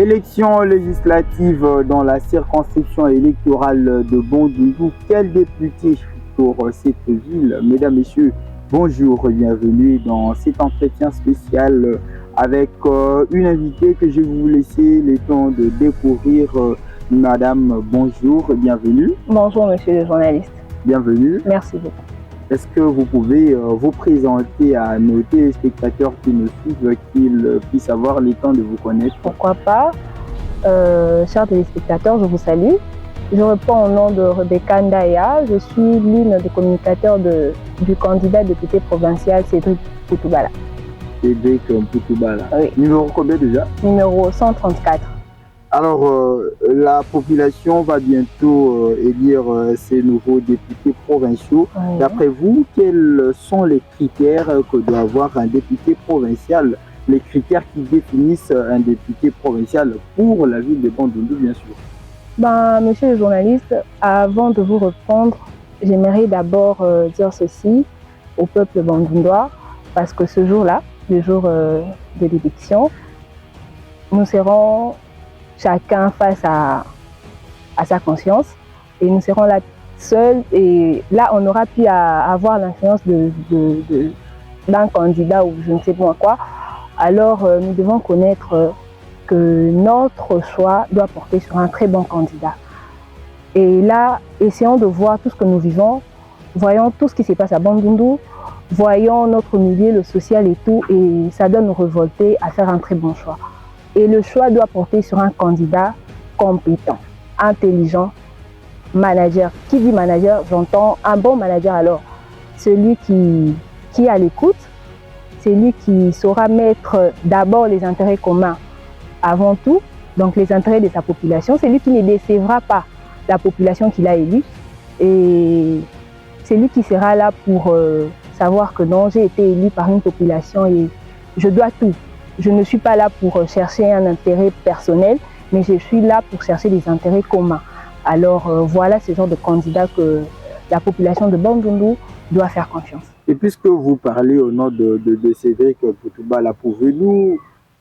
Élection législative dans la circonscription électorale de Bandundu. Quel député pour cette ville? Mesdames, Messieurs, bonjour, bienvenue dans cet entretien spécial avec une invitée que je vais vous laisser le temps de découvrir. Madame, bonjour, bienvenue. Bonjour, monsieur le journaliste. Bienvenue. Merci beaucoup. Est-ce que vous pouvez vous présenter à nos téléspectateurs qui nous suivent, qu'ils puissent avoir le temps de vous connaître? Pourquoi pas. Chers téléspectateurs, je vous salue. Je réponds au nom de Rebecca Ndaya. Je suis l'une des communicateurs du candidat député provincial Cédric Poutoubala. Cédric Poutoubala. Oui. Numéro combien déjà? Numéro 134. Alors, la population va bientôt élire ces nouveaux députés provinciaux. Oui. D'après vous, quels sont les critères que doit avoir un député provincial? Les critères qui définissent un député provincial pour la ville de Bandundu, bien sûr. Monsieur le journaliste, avant de vous répondre, j'aimerais d'abord dire ceci au peuple bandundois, parce que ce jour-là, le jour de l'élection, nous serons chacun face à sa conscience et nous serons là seuls, et là on aura pu avoir l'influence d'un candidat ou je ne sais pas quoi. Alors nous devons connaître que notre choix doit porter sur un très bon candidat. Et là, essayons de voir tout ce que nous vivons, voyons tout ce qui se passe à Bandundu, voyons notre milieu, le social et tout, et ça doit nous révolter à faire un très bon choix. Et le choix doit porter sur un candidat compétent, intelligent, manager. Qui dit manager, j'entends un bon manager alors. Celui qui est à l'écoute, celui qui saura mettre d'abord les intérêts communs avant tout, donc les intérêts de sa population. C'est lui qui ne décevra pas la population qu'il a élue. Et c'est lui qui sera là pour savoir que non, j'ai été élu par une population et je dois tout. Je ne suis pas là pour chercher un intérêt personnel, mais je suis là pour chercher des intérêts communs. Alors voilà ce genre de candidat que la population de Bandundu doit faire confiance. Et puisque vous parlez au nom de Cédric Poutoubala, pouvez-vous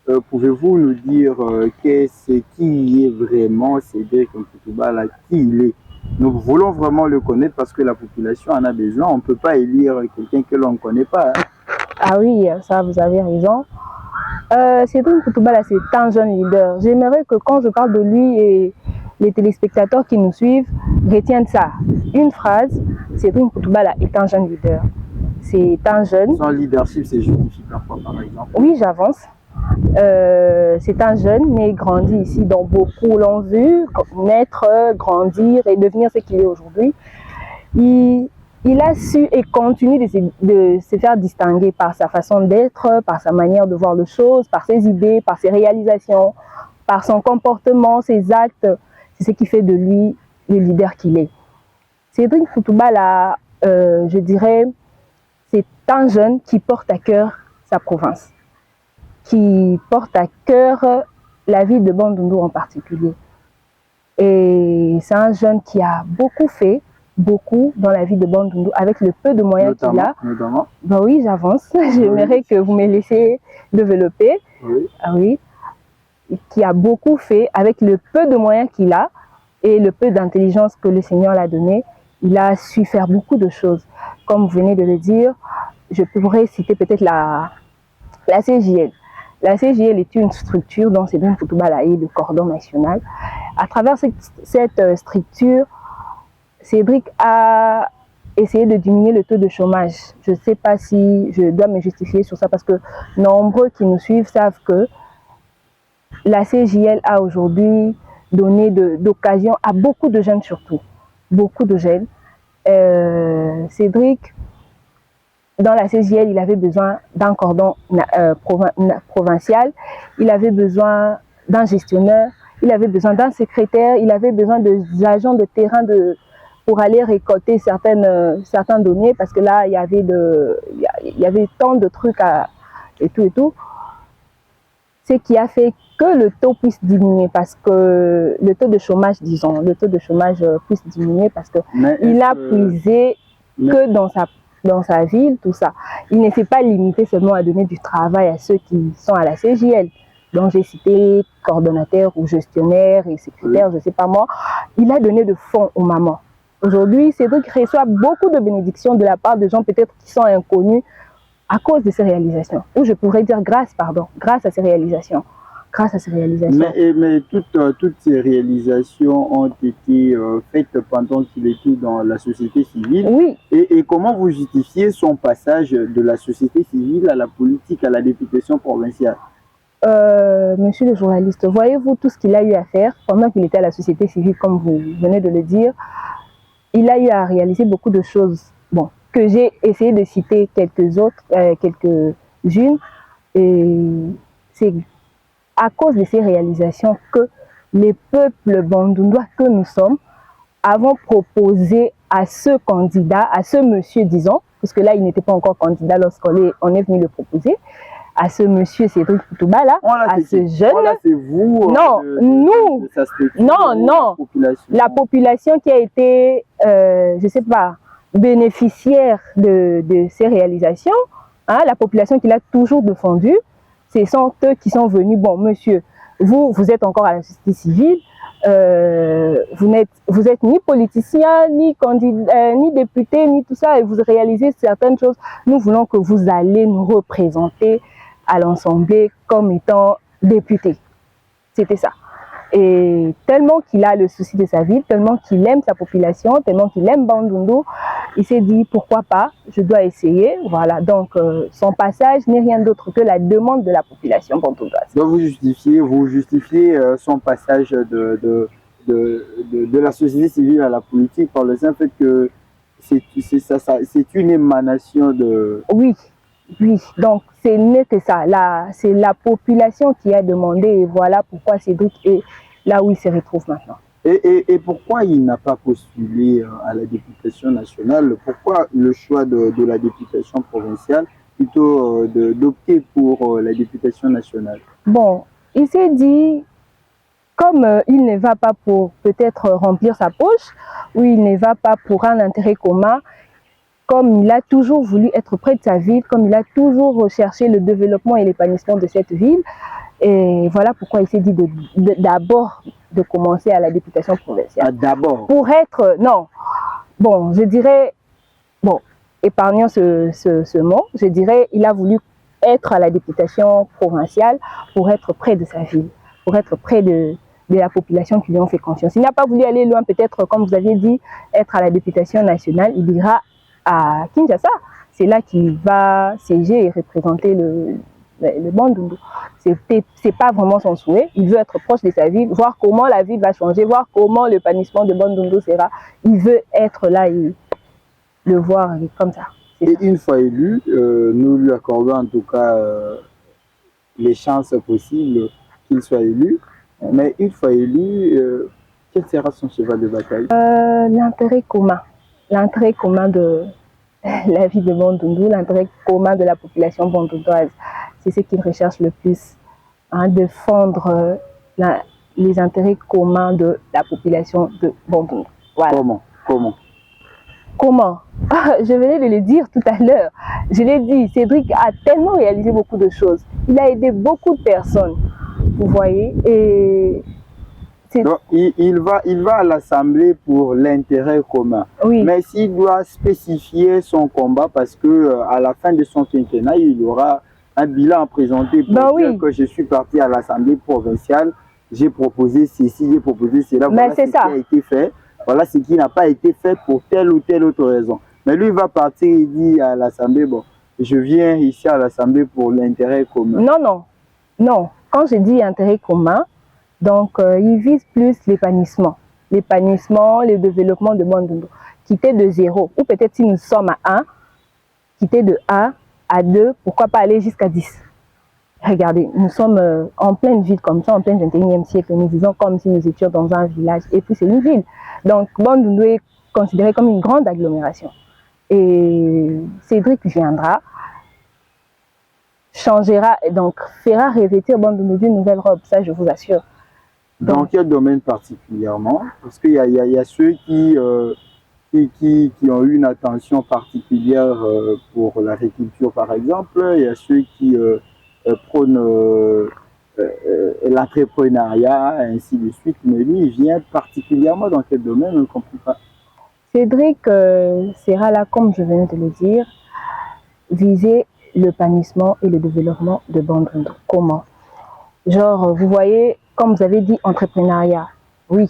nous dire qui est vraiment Cédric Poutoubala, qui il est? Nous voulons vraiment le connaître parce que la population en a besoin. On ne peut pas élire quelqu'un que l'on ne connaît pas. Hein? Ah oui, ça vous avez raison. Cédric Poutoubala, c'est un jeune leader. J'aimerais que quand je parle de lui et les téléspectateurs qui nous suivent retiennent ça. Une phrase, Cédric Poutoubala est un jeune leader. C'est un jeune. Son leadership, c'est justifié parfois, par exemple. Oui, j'avance. C'est un jeune né grandi ici, dont beaucoup l'ont vu naître, grandir et devenir ce qu'il est aujourd'hui. Il a su et continue de se faire distinguer par sa façon d'être, par sa manière de voir les choses, par ses idées, par ses réalisations, par son comportement, ses actes. C'est ce qui fait de lui le leader qu'il est. Cédric Poutoubala, je dirais, c'est un jeune qui porte à cœur sa province, qui porte à cœur la ville de Bandundu en particulier. Et c'est un jeune qui a beaucoup fait, beaucoup dans la vie de Bandundu avec le peu de moyens qu'il a. Notamment. Ben oui, j'avance. J'aimerais que vous me laissiez développer. Oui. Ah oui. Qui a beaucoup fait avec le peu de moyens qu'il a et le peu d'intelligence que le Seigneur l'a donné. Il a su faire beaucoup de choses. Comme vous venez de le dire, je pourrais citer peut-être la CJL. La CJL est une structure dont Cédric Poutoubala est le cordon national. À travers cette structure, Cédric a essayé de diminuer le taux de chômage. Je ne sais pas si je dois me justifier sur ça parce que nombreux qui nous suivent savent que la CJL a aujourd'hui donné d'occasion à beaucoup de jeunes surtout. Beaucoup de jeunes. Cédric, dans la CJL, il avait besoin d'un cordon provincial, il avait besoin d'un gestionnaire, il avait besoin d'un secrétaire, il avait besoin d'agents de terrain pour aller récolter certains données parce que là, il y avait tant de trucs et tout. Ce qui a fait que le taux puisse diminuer parce que le taux de chômage, disons, puisse diminuer parce qu'il a puisé que dans sa ville, tout ça. Il ne s'est pas limité seulement à donner du travail à ceux qui sont à la CJL. dont j'ai cité coordonnateur ou gestionnaire et secrétaire, je ne sais pas moi, il a donné de fonds aux mamans. Aujourd'hui, Cédric reçoit beaucoup de bénédictions de la part de gens peut-être qui sont inconnus à cause de ces réalisations. Ou je pourrais dire grâce à ces réalisations. Grâce à ces réalisations. Mais toutes ces réalisations ont été faites pendant qu'il était dans la société civile. Oui. Et comment vous justifiez son passage de la société civile à la politique, à la députation provinciale? Monsieur le journaliste, voyez-vous tout ce qu'il a eu à faire pendant qu'il était à la société civile, comme vous venez de le dire. Il a eu à réaliser beaucoup de choses. Bon, que j'ai essayé de citer quelques-unes. Et c'est à cause de ces réalisations que les peuples bandundois que nous sommes avons proposé à ce candidat, à ce monsieur, disons, parce que là, il n'était pas encore candidat lorsqu'on est venu le proposer, à ce monsieur Cédric Toutouba, là, à ce jeune. Là, c'est vous. Non, nous. Non. La population qui a été, je ne sais pas, bénéficiaire de ces réalisations, hein, la population qui l'a toujours défendu, ce sont eux qui sont venus. Bon, monsieur, vous êtes encore à la société civile, vous êtes ni politicien, ni candidat, ni député, ni tout ça, et vous réalisez certaines choses. Nous voulons que vous allez nous représenter à l'Assemblée comme étant député. C'était ça. Et tellement qu'il a le souci de sa ville, tellement qu'il aime sa population, tellement qu'il aime Bandundu, il s'est dit pourquoi pas, je dois essayer. Voilà, donc son passage n'est rien d'autre que la demande de la population bandundoise. Donc vous justifiez son passage de la société civile à la politique par le simple fait que c'est une émanation de... Oui, donc ce n'est que ça. C'est la population qui a demandé et voilà pourquoi Cédric est là où il se retrouve maintenant. Et pourquoi il n'a pas postulé à la députation nationale? Pourquoi le choix de la députation provinciale plutôt d'opter pour la députation nationale? Bon, il s'est dit, comme il ne va pas pour peut-être remplir sa poche, ou il ne va pas pour un intérêt commun, comme il a toujours voulu être près de sa ville, comme il a toujours recherché le développement et l'épanouissement de cette ville. Et voilà pourquoi il s'est dit d'abord de commencer à la députation provinciale. Ah, d'abord? Pour être, non, bon, je dirais, bon, épargnons ce mot, je dirais, il a voulu être à la députation provinciale pour être près de sa ville, pour être près de la population qui lui ont fait confiance. Il n'a pas voulu aller loin, peut-être, comme vous aviez dit, être à la députation nationale, il ira à Kinshasa. C'est là qu'il va siéger et représenter le Bandundu. C'est pas vraiment son souhait. Il veut être proche de sa ville, voir comment la ville va changer, voir comment le épanouissement de Bandundu sera. Il veut être là et le voir comme ça. Et une fois élu, nous lui accordons en tout cas les chances possibles qu'il soit élu. Mais une fois élu, quel sera son cheval de bataille? L'intérêt commun. L'intérêt commun de la vie de Bandundu, l'intérêt commun de la population bandundoise. C'est ce qu'il recherche le plus, hein, défendre les intérêts communs de la population de Bandundu. Voilà. Comment? Je venais de le dire tout à l'heure. Je l'ai dit, Cédric a tellement réalisé beaucoup de choses. Il a aidé beaucoup de personnes, vous voyez. Et donc, il va à l'Assemblée pour l'intérêt commun. Oui. Mais s'il doit spécifier son combat, parce que à la fin de son quinquennat, il y aura un bilan à présenter pour dire que je suis parti à l'Assemblée provinciale, j'ai proposé ceci, j'ai proposé cela, voilà ce qui a été fait, voilà ce qui n'a pas été fait pour telle ou telle autre raison. Mais lui, il va partir, il dit à l'Assemblée, bon, je viens ici à l'Assemblée pour l'intérêt commun. Non. Quand je dis intérêt commun, donc il vise plus l'épanouissement, le développement de Bandundu. Quitter de 0, ou peut-être si nous sommes à 1, quitter de 1 à 2, pourquoi pas aller jusqu'à 10. Regardez, nous sommes en pleine ville comme ça, en plein 21e siècle, nous disons comme si nous étions dans un village, et puis c'est une ville. Donc Bandundu est considéré comme une grande agglomération. Et Cédric viendra, changera, et donc fera revêtir Bandundu d'une nouvelle robe, ça je vous assure. Dans quel domaine particulièrement? Parce qu'il y a ceux qui ont eu une attention particulière pour l'agriculture, par exemple. Il y a ceux qui prônent l'entrepreneuriat, ainsi de suite. Mais lui, il vient particulièrement dans quel domaine, on ne comprend pas. Cédric sera là, comme je viens de le dire, viser l'épanouissement et le développement de Bandundu. Comment? Genre, vous voyez, comme vous avez dit, entrepreneuriat. Oui,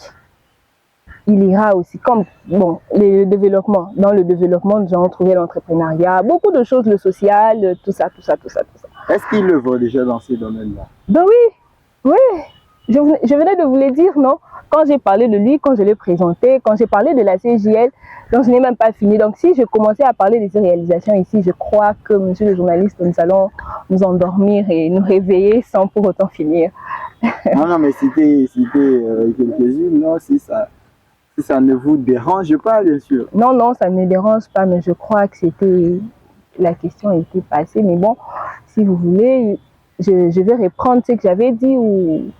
il ira aussi, comme, bon, le développement. Dans le développement, nous allons trouver l'entrepreneuriat, beaucoup de choses, le social, tout ça, tout ça, tout ça, tout ça. Est-ce qu'il le voit déjà dans ces domaines-là? Ben oui, oui. Je venais de vous le dire, non? Quand j'ai parlé de lui, quand je l'ai présenté, quand j'ai parlé de la CJL, donc je n'ai même pas fini. Donc si je commençais à parler de ces réalisations ici, je crois que, monsieur le journaliste, nous allons nous endormir et nous réveiller sans pour autant finir. Non, non, mais c'était quelques-unes, non, si ça ne vous dérange pas, bien sûr. Non, non, ça ne me dérange pas, mais je crois que la question était passée. Mais bon, si vous voulez, je vais reprendre ce que j'avais dit ou...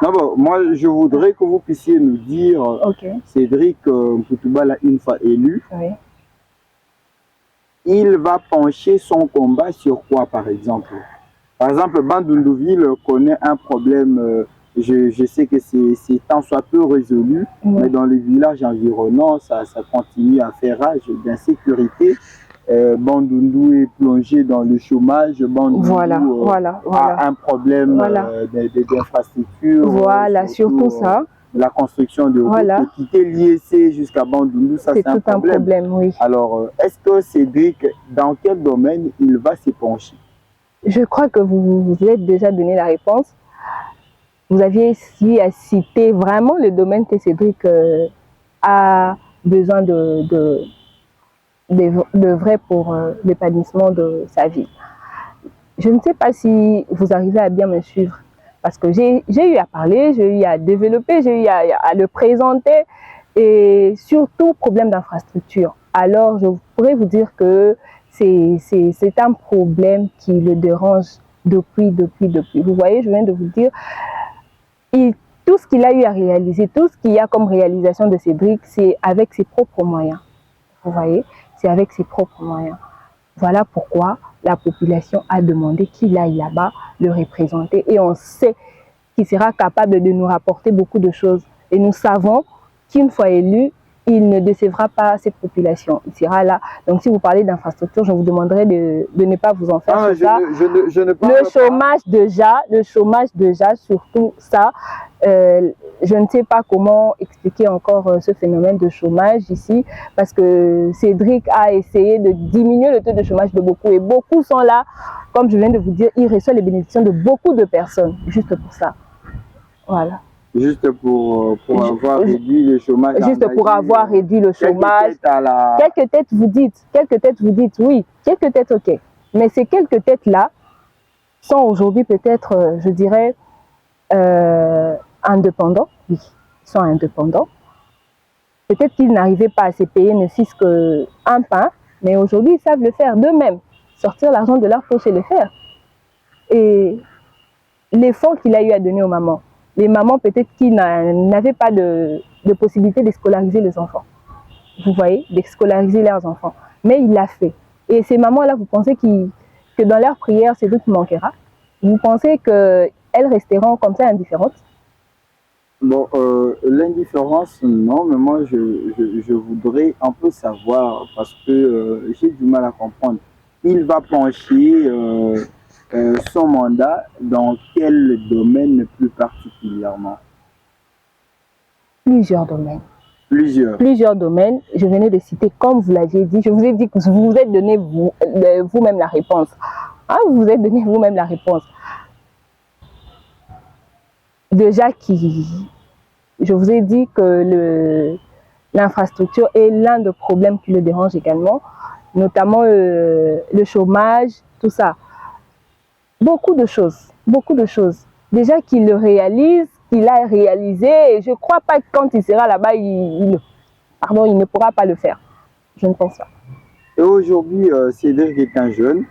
Non, bon, moi, je voudrais que vous puissiez nous dire, okay. Cédric Mputuba, une fois élu, oui. Il va pencher son combat sur quoi, par exemple? Par exemple, Bandundu-Ville connaît un problème, je sais que c'est tant soit peu résolu, mais dans les villages environnants, ça continue à faire rage d'insécurité. Bandundu est plongé dans le chômage, Bandundu a un problème d'infrastructure. Voilà, surtout ça. La construction de routes, quitter l'IEC jusqu'à Bandundu, ça c'est un problème. Oui. Alors, est-ce que Cédric, dans quel domaine il va se pencher? Je crois que vous êtes déjà donné la réponse. Vous aviez ici à citer vraiment le domaine que Cédric a besoin de vrai pour l'épanouissement de sa vie. Je ne sais pas si vous arrivez à bien me suivre, parce que j'ai eu à parler, j'ai eu à développer, j'ai eu à le présenter, et surtout problème d'infrastructure. Alors je pourrais vous dire que c'est un problème qui le dérange depuis. Vous voyez, je viens de vous dire, tout ce qu'il a eu à réaliser, tout ce qu'il y a comme réalisation de Cédric, c'est avec ses propres moyens. Vous voyez, c'est avec ses propres moyens. Voilà pourquoi la population a demandé qu'il aille là-bas le représenter. Et on sait qu'il sera capable de nous rapporter beaucoup de choses. Et nous savons qu'une fois élu, il ne décevra pas cette population. Il sera là. Donc si vous parlez d'infrastructure, je vous demanderai de ne pas vous en faire sur ça. Le chômage déjà, surtout ça. Je ne sais pas comment expliquer encore ce phénomène de chômage ici, parce que Cédric a essayé de diminuer le taux de chômage de beaucoup, et beaucoup sont là, comme je viens de vous dire, il reçoit les bénédictions de beaucoup de personnes, juste pour ça. Voilà. Juste pour avoir réduit le chômage. Juste pour avoir réduit le chômage. Quelques têtes vous dites, oui, quelques têtes, ok. Mais ces quelques têtes-là sont aujourd'hui peut-être, je dirais, indépendants, oui, ils sont indépendants. Peut-être qu'ils n'arrivaient pas à se payer ne fût-ce qu'un pain, mais aujourd'hui ils savent le faire d'eux-mêmes, sortir l'argent de leur poche et le faire. Et l'effort qu'il a eu à donner aux mamans, les mamans peut-être qui n'avaient pas de possibilité de scolariser les enfants, vous voyez, de scolariser leurs enfants, mais il l'a fait. Et ces mamans-là, vous pensez que dans leur prière, c'est eux qui manquera? Vous pensez qu'elles resteront comme ça indifférentes? Bon, l'indifférence, non, mais moi, je voudrais un peu savoir, parce que j'ai du mal à comprendre. Il va pencher son mandat dans quel domaine plus particulièrement? Plusieurs domaines. Plusieurs domaines. Je venais de citer, comme vous l'aviez dit, je vous ai dit que vous vous êtes donné vous-même la réponse. Hein, vous vous êtes donné vous-même la réponse. Déjà, je vous ai dit que l'infrastructure est l'un des problèmes qui le dérange également, notamment le chômage, tout ça. Beaucoup de choses. Déjà qu'il le réalise, qu'il a réalisé, et je ne crois pas que quand il sera là-bas, il ne pourra pas le faire. Je ne pense pas. Et aujourd'hui, Cédric est un jeune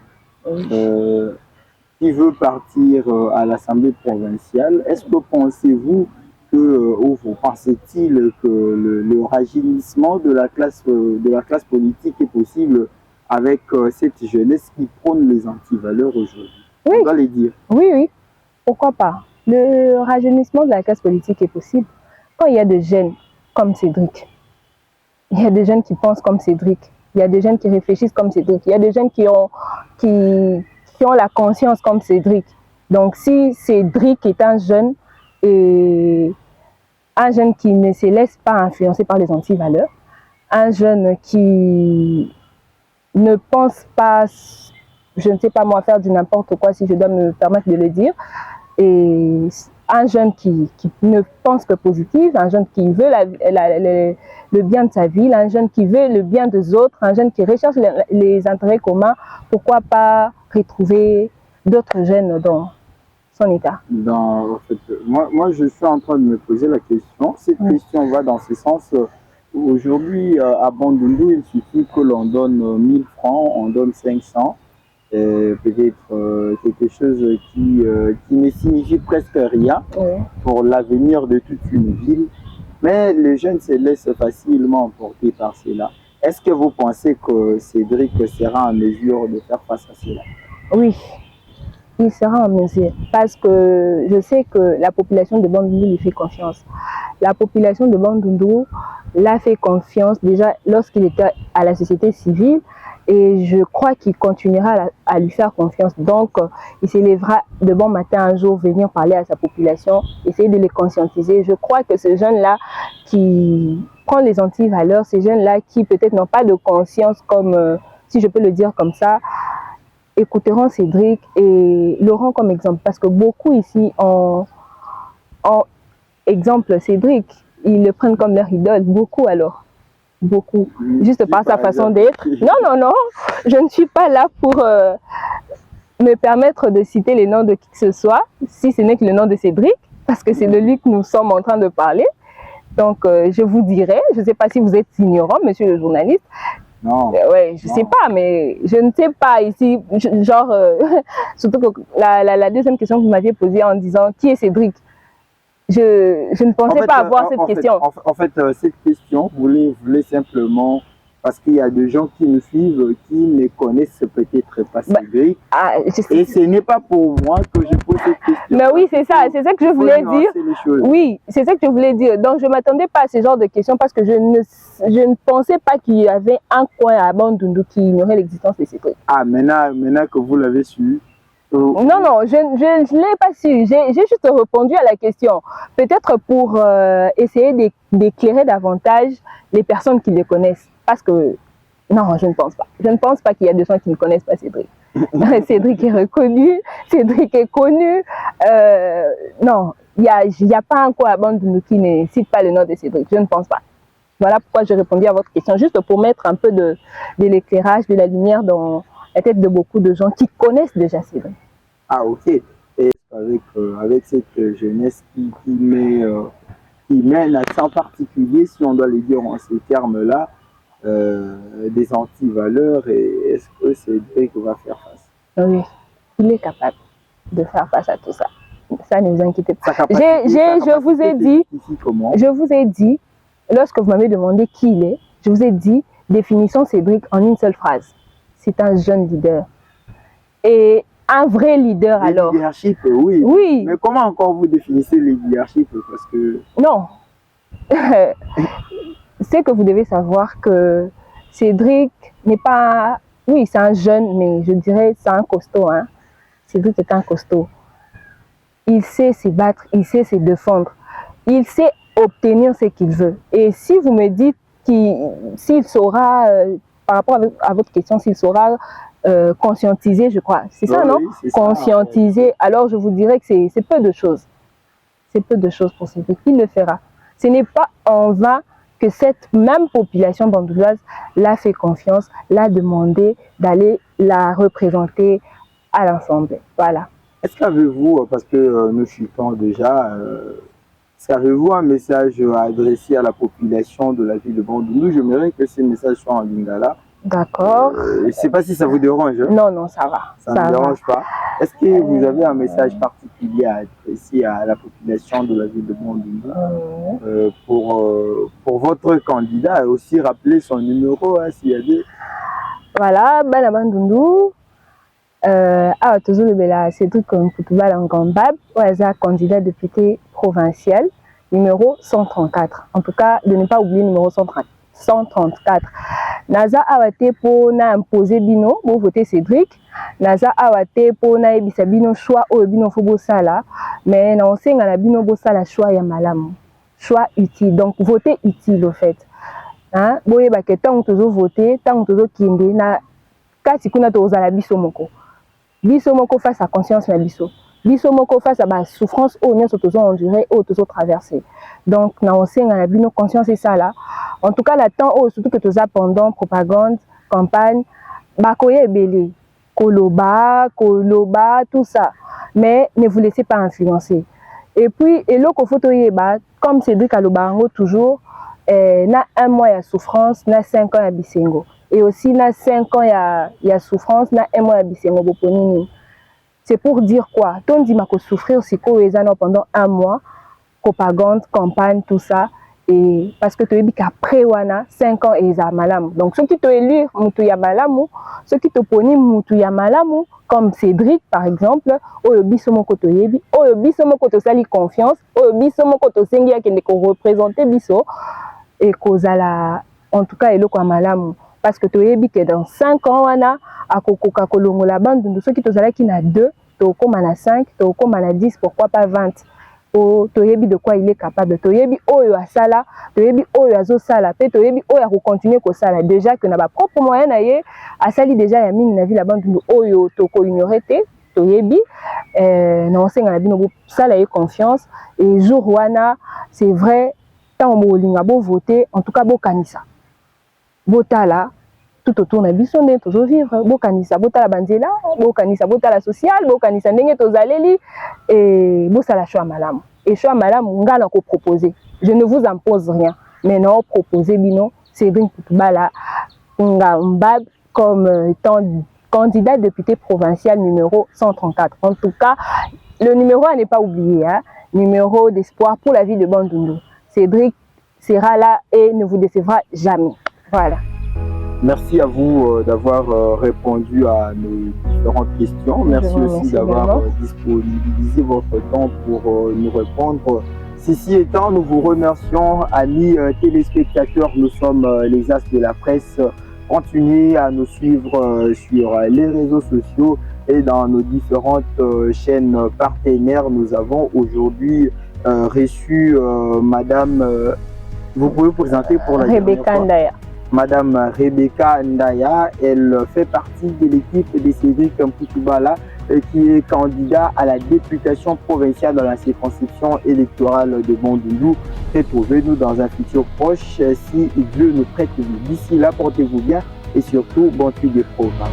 qui veut partir à l'Assemblée provinciale. Est-ce que pensez-vous ou pensez-il que le rajeunissement de la classe politique est possible avec cette jeunesse qui prône les antivaleurs aujourd'hui? Oui. On doit les dire. Oui. Pourquoi pas? Le rajeunissement de la classe politique est possible quand il y a des jeunes comme Cédric. Il y a des jeunes qui pensent comme Cédric. Il y a des jeunes qui réfléchissent comme Cédric. Il y a des jeunes qui ont la conscience comme Cédric. Donc, si Cédric est un jeune qui ne se laisse pas influencer par les antivaleurs, un jeune qui ne pense pas, je ne sais pas moi, faire du n'importe quoi, si je dois me permettre de le dire, et un jeune qui ne pense que positif, un jeune qui veut le bien de sa ville, un jeune qui veut le bien des autres, un jeune qui recherche les intérêts communs, pourquoi pas retrouver d'autres jeunes dans son état? En fait, moi, je suis en train de me poser la question. Cette question va dans ce sens. Aujourd'hui, à Bandundu, il suffit que l'on donne 1000 francs, on donne 500. Peut-être quelque chose qui ne signifie presque rien pour l'avenir de toute une ville. Mais les jeunes se laissent facilement emporter par cela. Est-ce que vous pensez que Cédric sera en mesure de faire face à cela? Oui, il sera en mesure parce que je sais que la population de Bandundu lui fait confiance. La population de Bandundu l'a fait confiance déjà lorsqu'il était à la société civile et je crois qu'il continuera à lui faire confiance. Donc, il se lèvera de bon matin un jour, venir parler à sa population, essayer de les conscientiser. Je crois que ces jeunes-là qui prennent les antivaleurs, ces jeunes-là qui peut-être n'ont pas de conscience comme, si je peux le dire comme ça, écouteront Cédric et l'auront comme exemple. Parce que beaucoup ici ont exemple Cédric, ils le prennent comme leur idole, beaucoup alors. Beaucoup, juste par sa façon d'être. Non, je ne suis pas là pour me permettre de citer les noms de qui que ce soit, si ce n'est que le nom de Cédric, parce que c'est de lui que nous sommes en train de parler. Donc, je vous dirai, je ne sais pas si vous êtes ignorant, monsieur le journaliste. Non. Ouais, je ne sais pas, mais je ne sais pas ici, genre, surtout que la deuxième question que vous m'aviez posée en disant qui est Cédric, je ne pensais pas avoir cette question. En fait, cette question voulait simplement, parce qu'il y a des gens qui nous suivent, qui ne connaissent peut-être pas Cédric. Et ce n'est pas pour moi que je pose cette question. Mais oui, c'est ça que je voulais dire. Oui, c'est ça que je voulais dire. Donc, je ne m'attendais pas à ce genre de questions parce que je ne pensais pas qu'il y avait un coin à Bandundu qui ignorait l'existence de Cédric. Ah, maintenant que vous l'avez su. Non, je ne l'ai pas su. J'ai juste répondu à la question. Peut-être pour essayer d'éclairer davantage les personnes qui le connaissent. Parce que, non, je ne pense pas. Je ne pense pas qu'il y a des gens qui ne connaissent pas Cédric. Cédric est reconnu, Cédric est connu. Non, il n'y a pas un coin à Bandundu qui ne cite pas le nom de Cédric. Je ne pense pas. Voilà pourquoi j'ai répondu à votre question. Juste pour mettre un peu de l'éclairage, de la lumière dans la tête de beaucoup de gens qui connaissent déjà Cédric. Ah, ok. Et avec cette jeunesse qui met un accent particulier, si on doit le dire en ces termes-là, des antivaleurs, et est-ce que Cédric va faire face? Oui, il est capable de faire face à tout ça. Ça, ne vous inquiétez pas. Je vous ai dit, lorsque vous m'avez demandé qui il est, je vous ai dit, définissons Cédric en une seule phrase. C'est un jeune leader. Et un vrai leader alors. Le leadership, oui. Oui. Mais comment encore vous définissez le leadership? Parce que... Non. C'est que vous devez savoir que Cédric n'est pas... Oui, c'est un jeune, mais je dirais c'est un costaud. Hein. Cédric est un costaud. Il sait se battre, il sait se défendre. Il sait obtenir ce qu'il veut. Et si vous me dites s'il saura, par rapport à votre question, s'il saura conscientiser, je crois. C'est ça, non? Oui, conscientiser. Ça. Alors, je vous dirais que c'est peu de choses. C'est peu de choses pour Cédric. Il le fera. Ce n'est pas en vain que cette même population bandouloise l'a fait confiance, l'a demandé d'aller la représenter à l'Assemblée. Voilà. Est-ce qu'avez-vous, parce que nous chutons déjà, est-ce qu'avez-vous un message à adresser à la population de la ville de Bandundu? J'aimerais que ce message soit en lingala. D'accord. Je ne sais pas si ça vous dérange. Hein? Non, ça va. Ça ne me dérange pas. Est-ce que vous avez un message particulier à adresser à la population de la ville de Bandundu pour votre candidat et aussi rappeler son numéro, hein, s'il y a des... Voilà, Bana Bandundu, Ah, toujours le bela, c'est tout comme Koutouba Langambab, candidat député provincial, numéro 134. En tout cas, de ne pas oublier numéro 134. Naza awate pour na imposer bino, vous votez Cédric. Naza awate pour na ebisa bino choix au bino fobo sala, mais na on la bino bo sala choix ya malamu. Choix utile. Donc votez utile au fait. Hein? Boye ba que tant toujours voter, tant toujours kinde na kati kuna to za la biso moko. Biso moko face à conscience na biso. Biso moko face à ba souffrance au nyonso tozo endurer au tozo traverser. Donc na on la bino conscience et ça là. En tout cas la temps surtout que toza pendant propagande, campagne, ba koye belé, koloba, tout ça. Mais ne vous laissez pas influencer. Et puis eloko photo yeba comme Cédric Alobango toujours na 1 mois ya souffrance, na 5 ans ya bisengo. Et aussi, na 5 ans, il y a souffrance, na 1 mois, c'est pour dire quoi? Ton dit que souffrir, c'est quoi pendant 1 mois, propagande, campagne, tout ça. Et parce que tu as dit qu'après, 5 ans, ils ont malam. Donc, ceux qui te élus, moutou ya malamou, ceux qui te poni, moutou ya malamou, comme Cédric, par exemple, oyo biso moko to yebi, oyo biso moko to sali confiance, oyo biso moko to sengi ya kende ko représenter biso, et kozala, en tout cas, eloko ya malamou. Parce que tu as que dans 5 ans, à Kokoka Kolongo la bande, ceux qui qui na 2, tu as 5, tu as 10, pourquoi pas 20. Tu as de quoi il est capable. Tu as oyo a sala, tu as oyo a zo sala, tu as oyo a continuer ko sala. Déjà que na ba propre moyen na ye, a sali déjà ya mine na vie la bande oyo to ko ignorer te, tu as na on na bino sala ye confiance et jour wana, c'est vrai, tant mo linga bo voter, en tout cas bo kanisa. Botala tout autour na biso nde tozo vivre bokanisa botala banzela bokanisa botala social bokanisa ndenge tozaleli et bosala choix malamu et choix malamu ngana ko proposer je ne vous impose rien mais non proposer bino Cédric Koutouba Langambab comme étant candidat député provincial numéro 134. En tout cas le numéro à ne pas oublier, hein? Numéro d'espoir pour la ville de Bandundu. Cédric sera là et ne vous décevra jamais. Voilà. Merci à vous d'avoir répondu à nos différentes questions. Merci aussi d'avoir disponibilisé votre temps pour nous répondre. Ceci étant, nous vous remercions, amis téléspectateurs. Nous sommes les As de la presse. Continuez à nous suivre sur les réseaux sociaux et dans nos différentes chaînes partenaires. Nous avons aujourd'hui reçu Madame... vous pouvez vous présenter pour la Rebecca Ndaya. Madame Rebecca Ndaya, elle fait partie de l'équipe de Cédric Koutouba qui est candidat à la députation provinciale dans la circonscription électorale de Bandundu. Retrouvez-nous dans un futur proche si Dieu nous prête. D'ici là, portez-vous bien et surtout, bon suivi des programmes.